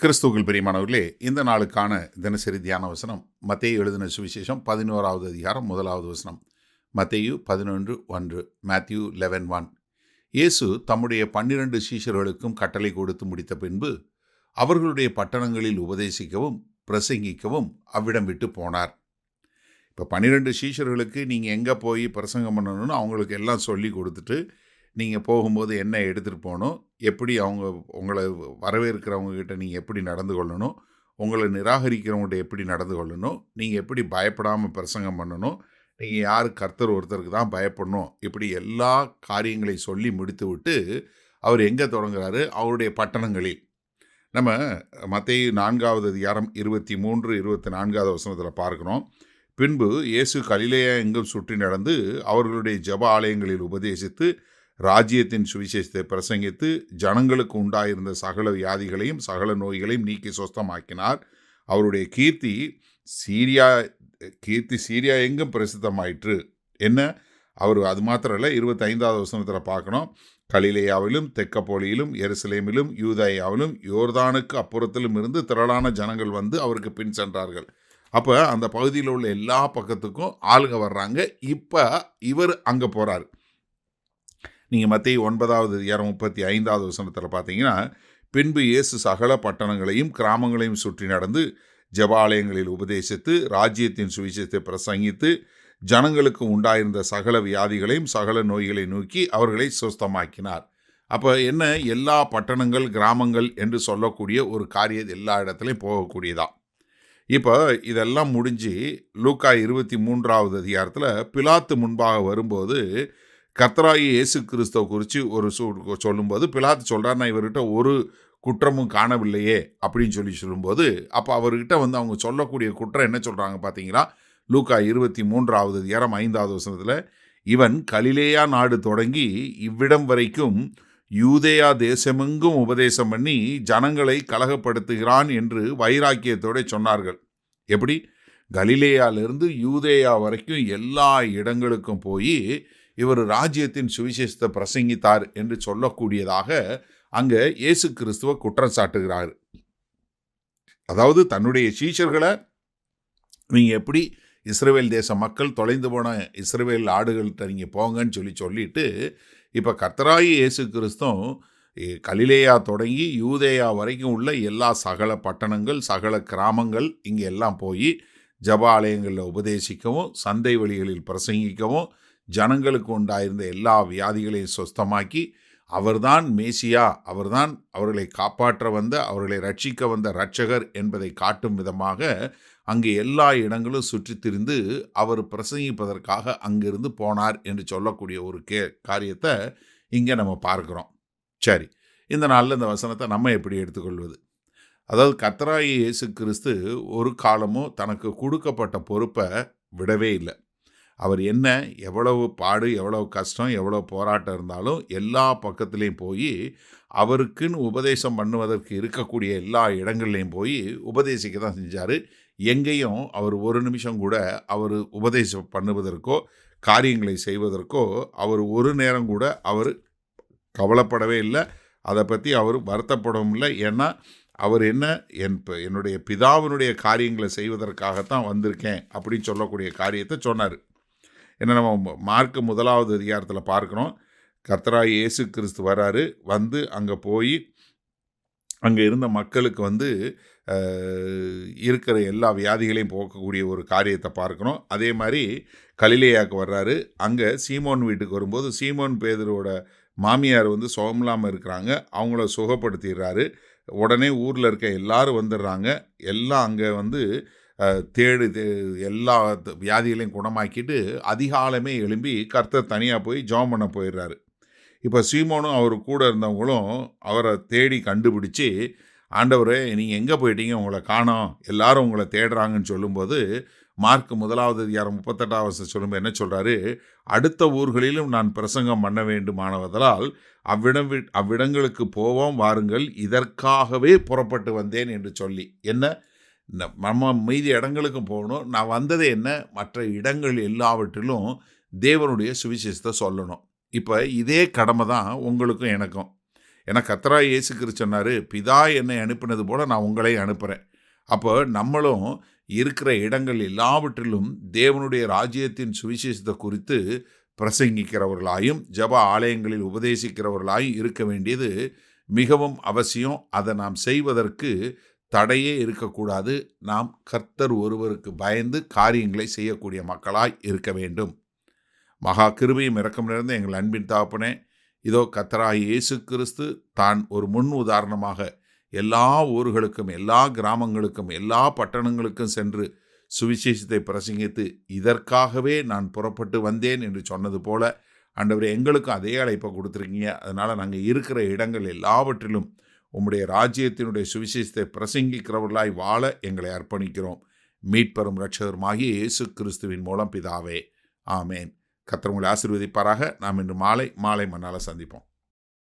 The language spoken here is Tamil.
கிறிஸ்துவுக்குள் பிரியமானவர்களே, இந்த நாளுக்கான தினசரி தியான வசனம் மத்தேயு எழுதின சுவிசேஷம் 11வது அதிகாரம் 1வது வசனம். மத்தேயு 11:1. மேத்யூ 11:1. இயேசு தம்முடைய 12 சீஷர்களுக்கும் கட்டளை கொடுத்து முடித்த பின்பு அவர்களுடைய பட்டணங்களில் உபதேசிக்கவும் பிரசங்கிக்கவும் அவ்விடம் விட்டு போனார். இப்போ 12 சீஷர்களுக்கு நீங்கள் எங்கே போய் பிரசங்கம் பண்ணணும்னு அவங்களுக்கு எல்லாம் சொல்லி கொடுத்துட்டு, நீங்கள் போகும்போது என்ன எடுத்துகிட்டு போகணும், எப்படி உங்களை வரவேற்கிறவங்ககிட்ட நீங்கள் எப்படி நடந்து கொள்ளணும், உங்களை நிராகரிக்கிறவங்ககிட்ட எப்படி நடந்து கொள்ளணும், நீங்கள் எப்படி பயப்படாமல் பிரசங்கம் பண்ணணும், நீங்கள் யார் கர்த்தர் ஒருத்தருக்கு தான் பயப்படணும், இப்படி எல்லா காரியங்களை சொல்லி முடித்து விட்டு அவர் எங்கே தொடங்குறாரு? அவருடைய பட்டணங்களில். நம்ம மத்தேயு 4வது அதிகாரம் 23, 24வது வசனத்தில் பார்க்குறோம். பின்பு இயேசு கலிலேயா எங்கும் சுற்றி நடந்து அவர்களுடைய ஜெப ஆலயங்களில் உபதேசித்து ராஜ்யத்தின் சுவிசேஷத்தை பிரசங்கித்து ஜனங்களுக்கு உண்டாயிருந்த சகல வியாதிகளையும் சகல நோய்களையும் நீக்கி சொஸ்தமாக்கினார். அவருடைய கீர்த்தி சீரியா எங்கும் பிரசித்தமாயிற்று. என்ன, அவர் அது மாத்திரம் இல்லை, 25வது வசனத்தில் பார்க்கணும். கலிலேயாவிலும் தெக்கப்போலியிலும் எருசலேமிலும் யூதேயாவிலும் யோர்தானுக்கு அப்புறத்திலும் இருந்து திரளான ஜனங்கள் வந்து அவருக்கு பின் சென்றார்கள். அப்போ அந்த பகுதியில் உள்ள எல்லா பக்கத்துக்கும் ஆளுங்க வர்றாங்க. இப்போ இவர் அங்கே போகிறார். நீங்கள் மத்தேயு 9வது அதிகாரம் 35வது வசனத்தில் பார்த்தீங்கன்னா, பின்பு இயேசு சகல பட்டணங்களையும் கிராமங்களையும் சுற்றி நடந்து ஜெபாலயங்களில் உபதேசித்து ராஜ்யத்தின் சுவிசேஷத்தை பிரசங்கித்து ஜனங்களுக்கு உண்டாயிருந்த சகல வியாதிகளையும் சகல நோய்களை நோக்கி அவர்களை சுஸ்தமாக்கினார். அப்போ என்ன, எல்லா பட்டணங்கள் கிராமங்கள் என்று சொல்லக்கூடிய ஒரு காரியம் எல்லா இடத்துலையும் போகக்கூடியதா. இப்போ இதெல்லாம் முடிஞ்சு லூக்கா 23வது அதிகாரத்தில் பிலாத்து முன்பாக வரும்போது கர்த்தராகிய இயேசு கிறிஸ்துவை குறித்து ஒரு சொல்லும்போது பிலாத்து சொல்கிறார், நான் இவர்கிட்ட ஒரு குற்றமும் காணவில்லையே அப்படின்னு சொல்லும்போது, அப்போ அவர்கிட்ட வந்து அவங்க சொல்லக்கூடிய குற்றம் என்ன சொல்கிறாங்க பார்த்தீங்களா? லூக்கா 23வது அதிகாரம் 5வது வசனத்தில், இவன் கலிலேயா நாடு தொடங்கி இவ்விடம் வரைக்கும் யூதேயா தேசமெங்கும் உபதேசம் பண்ணி ஜனங்களை கலகப்படுத்துகிறான் என்று வைராக்கியத்தோடு சொன்னார்கள். எப்படி? கலிலேயாவிலிருந்து யூதேயா வரைக்கும் எல்லா இடங்களுக்கும் போய் இவர் ராஜ்யத்தின் சுவிசேஷத்தை பிரசங்கித்தார் என்று சொல்லக்கூடியதாக அங்கே இயேசு கிறிஸ்துவ குற்றம் சாட்டுகிறார். அதாவது தன்னுடைய சீஷர்களை நீங்கள் எப்படி இஸ்ரவேல் தேச மக்கள் தொலைந்து போன இஸ்ரவேல் ஆடுகள்கிட்ட நீங்கள் போங்கன்னு சொல்லிட்டு இப்போ கர்த்தராகிய இயேசு கிறிஸ்துவும் கலிலேயா தொடங்கி யூதேயா வரைக்கும் உள்ள எல்லா சகல பட்டணங்கள் சகல கிராமங்கள் இங்கே எல்லாம் போய் ஜெப ஆலயங்களில் உபதேசிக்கவும் சந்தை வழிகளில் பிரசங்கிக்கவும் ஜனங்களுக்கு உண்டாயிருந்த எல்லா வியாதிகளையும் சுஸ்தமாக்கி அவர்தான் மேசியா, அவர்தான் அவர்களை காப்பாற்ற வந்த அவர்களை ரட்சிக்க வந்த இரட்சகர் என்பதை காட்டும் விதமாக அங்கே எல்லா இடங்களும் சுற்றி திரிந்து அவர் பிரசங்கிப்பதற்காக அங்கிருந்து போனார் என்று சொல்லக்கூடிய ஒரு காரியத்தை இங்கே நம்ம பார்க்குறோம். சரி, இந்த நாளில் இந்த வசனத்தை நம்ம எப்படி எடுத்துக்கொள்வது? அதாவது கர்த்தராகிய இயேசு கிறிஸ்து ஒரு காலமும் தனக்கு கொடுக்கப்பட்ட பொறுப்பை விடவே இல்லை. அவர் என்ன, எவ்வளவு பாடு, எவ்வளவு கஷ்டம், எவ்வளோ போராட்டம் இருந்தாலும் எல்லா பக்கத்துலேயும் போய் அவருக்குன்னு உபதேசம் பண்ணுவதற்கு இருக்கக்கூடிய எல்லா இடங்கள்லையும் போய் உபதேசிக்க தான் செஞ்சார். எங்கேயும் அவர் ஒரு நிமிஷம் கூட அவர் உபதேசம் பண்ணுவதற்கோ காரியங்களை செய்வதற்கோ அவர் ஒரு நேரம் கூட அவர் கவலைப்படவே இல்லை. அதை பற்றி அவர் வருத்தப்படவும் இல்லை. ஏன்னா அவர் என்ன, என்னுடைய பிதாவினுடைய காரியங்களை செய்வதற்காகத்தான் வந்திருக்கேன் அப்படின்னு சொல்லக்கூடிய காரியத்தை சொன்னார். ஏன்னா நம்ம மார்க் 1வது அதிகாரத்தில் பார்க்குறோம், கர்த்தராகிய இயேசு கிறிஸ்து வராரு, வந்து அங்கே போய் அங்கே இருந்த மக்களுக்கு வந்து இருக்கிற எல்லா வியாதிகளையும் போக்கக்கூடிய ஒரு காரியத்தை பார்க்குறோம். அதே மாதிரி கலிலேயாவுக்கு வர்றாரு. அங்கே சீமோன் வீட்டுக்கு வரும்போது சீமோன் பேதுருவோட மாமியார் வந்து சுகமில்லாமல் இருக்கிறாங்க, அவங்கள சுகப்படுத்திடுறாரு. உடனே ஊரில் இருக்க எல்லாரும் வந்துடுறாங்க. எல்லாம் அங்கே வந்து எல்லா வியாதிகளையும் குணமாக்கிட்டு அதிகாலமே எழும்பி கர்த்தர் தனியாக போய் ஜெபம் பண்ண போயிடுறாரு. இப்போ சீமோனும் அவர் கூட இருந்தவங்களும் அவரை தேடி கண்டுபிடிச்சி, ஆண்டவரே நீங்கள் எங்கே போயிட்டீங்க, உங்களை காணோம், எல்லாரும் உங்களை தேடுறாங்கன்னு சொல்லும்போது மார்க் 1வது அதிகாரம் 38வது சொல்லும்போது என்ன சொல்கிறாரு? அடுத்த ஊர்களிலும் நான் பிரசங்கம் பண்ண வேண்டுமானவதால் அவ்விடங்களுக்கு போவோம் வாருங்கள், இதற்காகவே புறப்பட்டு வந்தேன் என்று சொல்லி. என்ன, நம்ம மீதி இடங்களுக்கும் போகணும். நான் வந்தது என்ன, மற்ற இடங்கள் எல்லாவற்றிலும் தேவனுடைய சுவிசேஷத்தை சொல்லணும். இப்போ இதே கடமை தான் உங்களுக்கும் எனக்கும். ஏன்னா கர்த்தராகிய இயேசு கிறிஸ்து சொன்னார், பிதா என்னை அனுப்பினது போல நான் உங்களை அனுப்புகிறேன். அப்போ நம்மளும் இருக்கிற இடங்கள் எல்லாவற்றிலும் தேவனுடைய ராஜ்யத்தின் சுவிசேஷத்தை குறித்து பிரசங்கிக்கிறவர்களாயும் ஜெப ஆலயங்களில் உபதேசிக்கிறவர்களாயும் இருக்க வேண்டியது மிகவும் அவசியம். அதை நாம் செய்வதற்கு தடையே இருக்கக்கூடாது. நாம் கர்த்தர் ஒருவருக்கு பயந்து காரியங்களை செய்யக்கூடிய மக்களாய் இருக்க வேண்டும். மகா கிருபையும் இரக்கம் நிறைந்த எங்கள் அன்பின் தகப்பனே, இதோ கர்த்தராகிய இயேசு கிறிஸ்து தான் ஒரு முன் உதாரணமாக எல்லா ஊர்களுக்கும், எல்லா கிராமங்களுக்கும், எல்லா பட்டணங்களுக்கும் சென்று சுவிசேஷத்தை பிரசங்கித்து, இதற்காகவே நான் புறப்பட்டு வந்தேன் என்று சொன்னது போல, ஆண்டவரே எங்களுக்கும் அதே அழைப்பை கொடுத்துருக்கீங்க. அதனால் நாங்கள் இருக்கிற இடங்கள் எல்லாவற்றிலும் உம்முடைய ராஜ்யத்தினுடைய சுவிசேஷத்தை பிரசங்கிக்கிறவர்களாய் வாழ எங்களை அர்ப்பணிக்கிறோம். மீட்பெரும் இரட்சகருமாகிய இயேசு கிறிஸ்துவின் மூலம் பிதாவே, ஆமேன். கர்த்தர் உங்களை ஆசீர்வதிப்பாராக. நாம் இன்று மாலை மன்னால சந்திப்போம்.